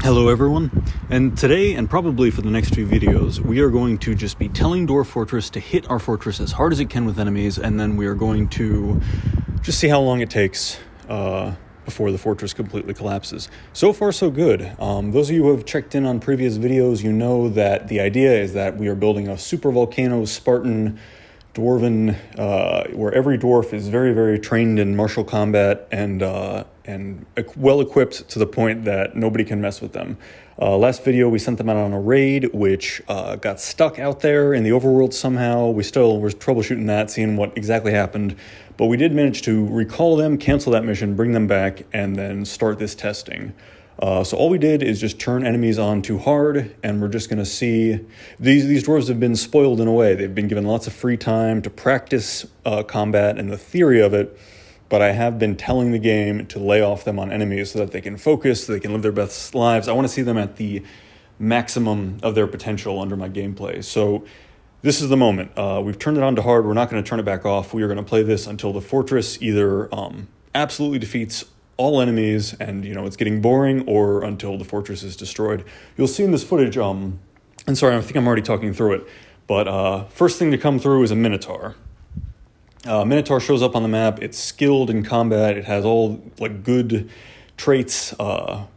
Hello everyone, and today, and probably for the next few videos, we are going to just be telling Dwarf Fortress to hit our fortress as hard as it can with enemies, and then we are going to just see how long it takes before the fortress completely collapses. So far so good. Those of you who have checked in on previous videos, you know that the idea is that we are building a SUPERVOLCANO Spartan Dwarven, where every dwarf is very, very trained in martial combat and well equipped to the point that nobody can mess with them. Last video, we sent them out on a raid, which got stuck out there in the overworld somehow. We still were troubleshooting that, seeing what exactly happened. But we did manage to recall them, cancel that mission, bring them back, and then start this testing. So all we did is just turn enemies on too hard, and we're just going to see... These dwarves have been spoiled in a way. They've been given lots of free time to practice combat and the theory of it, but I have been telling the game to lay off them on enemies so that they can focus, so they can live their best lives. I want to see them at the maximum of their potential under my gameplay. So this is the moment. We've turned it on to hard. We're not going to turn it back off. We are going to play this until the fortress either absolutely defeats all enemies and, it's getting boring, or until the fortress is destroyed. You'll see in this footage, and sorry, I think I'm already talking through it, but first thing to come through is a Minotaur. Minotaur shows up on the map. It's skilled in combat. It has all good traits,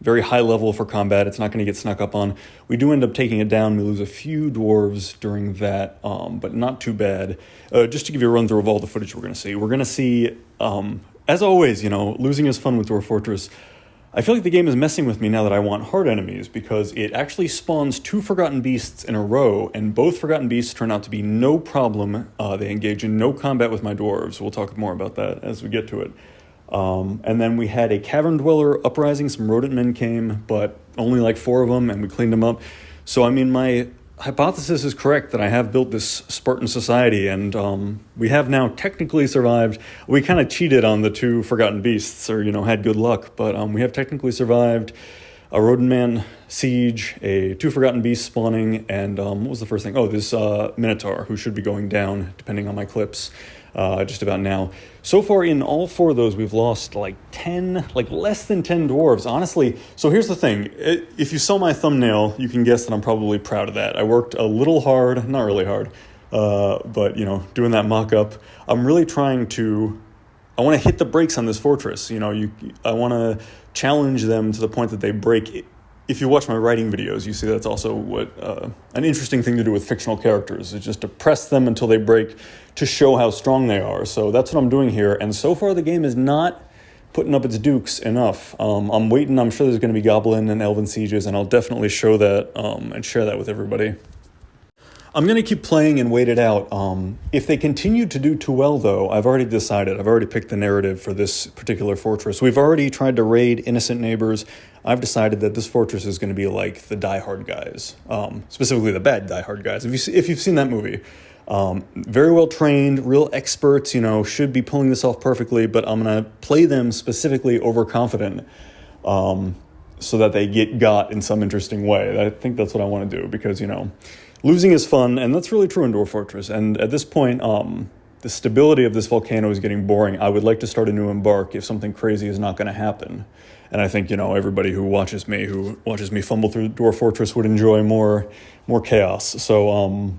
very high level for combat. It's not going to get snuck up on. We do end up taking it down. We lose a few dwarves during that, but not too bad. Just to give you a run through of all the footage we're going to see, as always, losing is fun with Dwarf Fortress. I feel like the game is messing with me now that I want hard enemies, because it actually spawns 2 Forgotten Beasts in a row, and both Forgotten Beasts turn out to be no problem. They engage in no combat with my dwarves. We'll talk more about that as we get to it. And then we had a Cavern Dweller uprising. Some rodent men came, but only 4 of them, and we cleaned them up. So, my hypothesis is correct that I have built this Spartan society, and we have now technically survived. We kind of cheated on the 2 Forgotten Beasts, or had good luck, but we have technically survived a rodent man siege, a 2 Forgotten Beasts spawning, and what was the first thing? Oh, this Minotaur, who should be going down depending on my clips just about now. So far in all 4 of those, we've lost less than 10 dwarves, honestly. So here's the thing. If you saw my thumbnail, you can guess that I'm probably proud of that. I worked a little hard, not really hard, but, doing that mock-up. I'm really trying to... I want to hit the brakes on this fortress. I want to challenge them to the point that they break. If you watch my writing videos, you see that's also what an interesting thing to do with fictional characters, is just to press them until they break to show how strong they are. So that's what I'm doing here, and so far the game is not putting up its dukes enough. I'm waiting. I'm sure there's going to be goblin and elven sieges, and I'll definitely show that and share that with everybody. I'm going to keep playing and wait it out. If they continue to do too well, though, I've already decided. I've already picked the narrative for this particular fortress. We've already tried to raid innocent neighbors. I've decided that this fortress is going to be like the Die Hard guys, specifically the bad Die Hard guys. If you've seen that movie, very well trained, real experts, should be pulling this off perfectly, but I'm going to play them specifically overconfident so that they get got in some interesting way. I think that's what I want to do, because, losing is fun, and that's really true in Dwarf Fortress. And at this point, the stability of this volcano is getting boring. I would like to start a new embark if something crazy is not going to happen. And I think, everybody who watches me fumble through Dwarf Fortress would enjoy more chaos. So,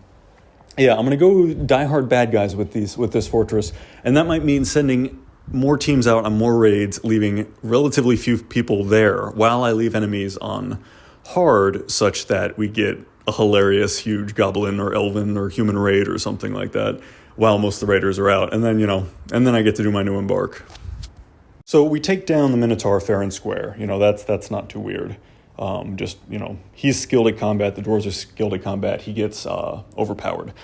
yeah, I'm going to go die-hard bad guys with this fortress, and that might mean sending more teams out on more raids, leaving relatively few people there, while I leave enemies on hard, such that we get a hilarious huge goblin or elven or human raid or something like that, while most of the raiders are out, and then I get to do my new embark. So we take down the Minotaur fair and square. That's not too weird. He's skilled at combat. The dwarves are skilled at combat. He gets overpowered.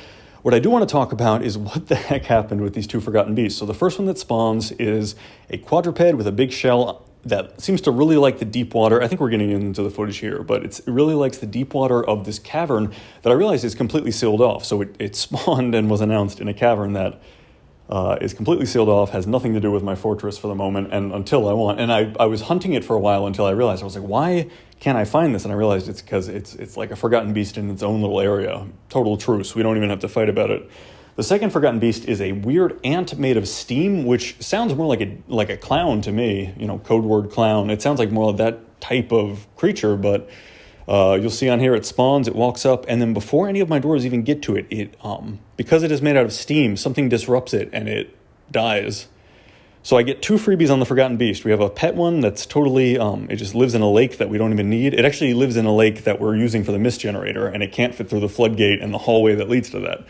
What I do want to talk about is what the heck happened with these 2 Forgotten Beasts. So the first one that spawns is a quadruped with a big shell that seems to really like the deep water. I think we're getting into the footage here, but it really likes the deep water of this cavern that I realized is completely sealed off. So it spawned and was announced in a cavern that is completely sealed off, has nothing to do with my fortress for the moment, and until I want. And I was hunting it for a while until I realized, I was like, why can't I find this? And I realized it's because it's like a Forgotten Beast in its own little area. Total truce. We don't even have to fight about it. The second Forgotten Beast is a weird ant made of steam, which sounds more like a clown to me, code word clown. It sounds like more of that type of creature, but you'll see on here it spawns, it walks up, and then before any of my dwarves even get to it, because it is made out of steam, something disrupts it and it dies. So I get 2 freebies on the Forgotten Beast. We have a pet one that's totally, it just lives in a lake that we don't even need. It actually lives in a lake that we're using for the mist generator, and it can't fit through the floodgate and the hallway that leads to that.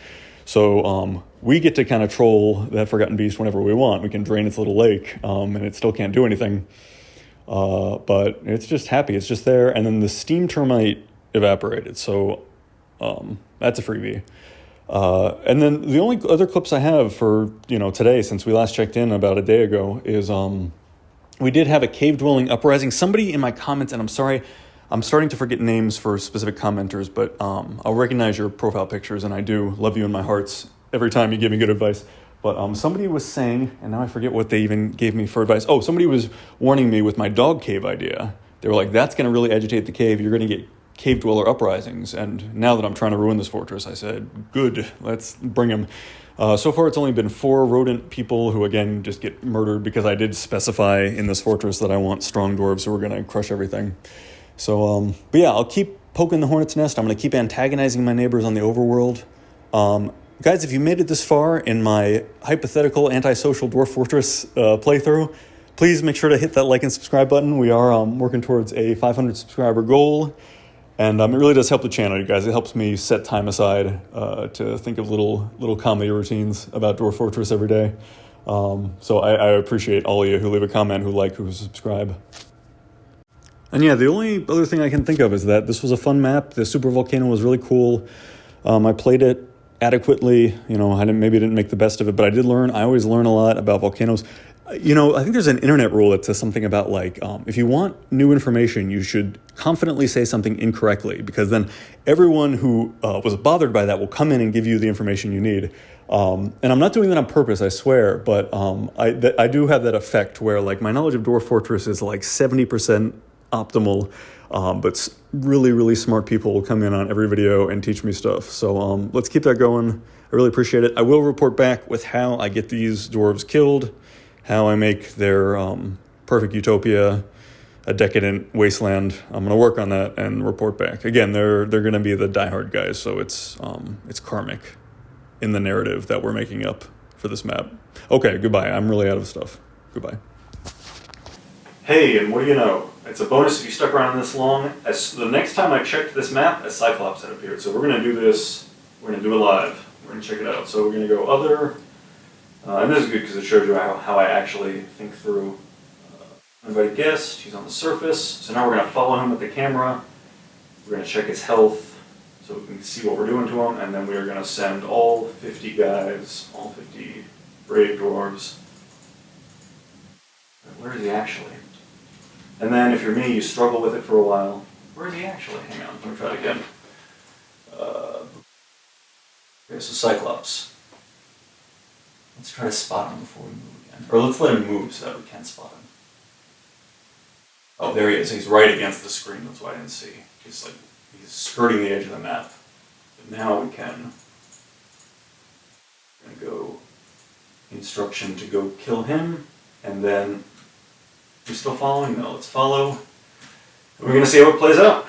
So we get to kind of troll that Forgotten Beast whenever we want. We can drain its little lake, and it still can't do anything. But it's just happy. It's just there. And then the steam termite evaporated. So that's a freebie. And then the only other clips I have for, today, since we last checked in about a day ago, is we did have a cave dwelling uprising. Somebody in my comments, and I'm sorry, I'm starting to forget names for specific commenters, but I'll recognize your profile pictures, and I do love you in my hearts every time you give me good advice. But somebody was saying, and now I forget what they even gave me for advice. Oh, somebody was warning me with my dog cave idea. They were like, that's going to really agitate the cave. You're going to get cave dweller uprisings. And now that I'm trying to ruin this fortress, I said, good, let's bring them. So far, it's only been 4 rodent people who, again, just get murdered because I did specify in this fortress that I want strong dwarves who are going to crush everything. So, but yeah, I'll keep poking the hornet's nest. I'm going to keep antagonizing my neighbors on the overworld. Guys, if you made it this far in my hypothetical antisocial dwarf fortress playthrough, please make sure to hit that like and subscribe button. We are working towards a 500 subscriber goal. And it really does help the channel, you guys. It helps me set time aside to think of little comedy routines about Dwarf Fortress every day. So I appreciate all of you who leave a comment, who like, who subscribe. And yeah, the only other thing I can think of is that this was a fun map. The supervolcano was really cool. I played it adequately. Maybe didn't make the best of it, but I did learn. I always learn a lot about volcanoes. I think there's an internet rule that says something about if you want new information, you should confidently say something incorrectly, because then everyone who was bothered by that will come in and give you the information you need. And I'm not doing that on purpose, I swear, but I do have that effect where my knowledge of Dwarf Fortress is 70% optimal, but really, really smart people will come in on every video and teach me stuff. So let's keep that going. I really appreciate it. I will report back with how I get these dwarves killed, how I make their perfect utopia a decadent wasteland. I'm going to work on that and report back. Again, they're going to be the diehard guys, so it's karmic in the narrative that we're making up for this map. Okay, goodbye. I'm really out of stuff. Goodbye. Hey, and what do you know? It's a bonus if you stuck around this long. The next time I checked this map, a Cyclops had appeared. So we're going to do this. We're going to do it live. We're going to check it out. So we're going to go other. And this is good because it shows you how I actually think through. Uninvited guest, he's on the surface. So now we're going to follow him with the camera. We're going to check his health so we can see what we're doing to him. And then we are going to send all 50 guys, all 50 brave dwarves. Where is he actually? And then if you're me, you struggle with it for a while. Where is he actually? Hang on, let me try it again. Okay, so Cyclops. Let's try to spot him before we move again. Or let's let him move so that we can spot him. Oh, there he is. He's right against the screen. That's why I didn't see. He's skirting the edge of the map. But now we can. We're going to go instruction to go kill him. And then we're still following though. Let's follow. And we're going to see how it plays out.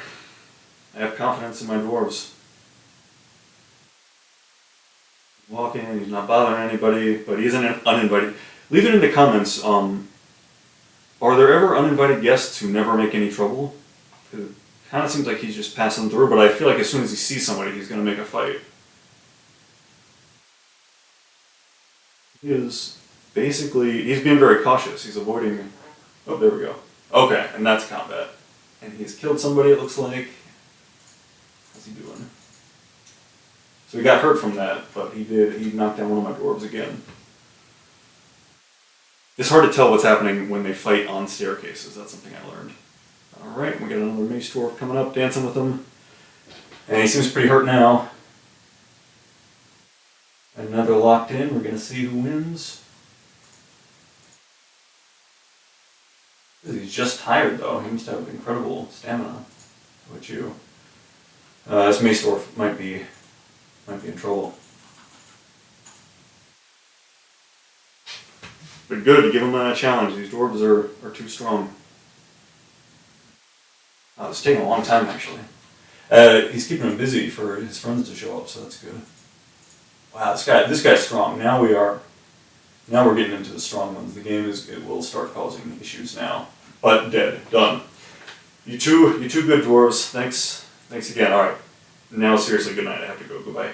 I have confidence in my dwarves. Walking, he's not bothering anybody, but he's uninvited. Leave it in the comments. Are there ever uninvited guests who never make any trouble? It kind of seems like he's just passing through, but I feel like as soon as he sees somebody, he's going to make a fight. He's being very cautious. He's avoiding. Oh, there we go. Okay, and that's combat. And he's killed somebody, it looks like. How's he doing? So he got hurt from that, but he knocked down one of my dwarves again. It's hard to tell what's happening when they fight on staircases. That's something I learned. Alright, we got another mace dwarf coming up, dancing with him. And he seems pretty hurt now. Another locked in, we're going to see who wins. He's just tired though, he must have incredible stamina. How about you? This mace dwarf might be in trouble. But good, to give him a challenge. These dwarves are too strong. It's taking a long time, actually. He's keeping him busy for his friends to show up, so that's good. Wow, this guy's strong. Now we're getting into the strong ones. The game it will start causing issues now. But dead. Done. You two good dwarves. Thanks again. Alright. Now seriously, good night. I have to go. Goodbye.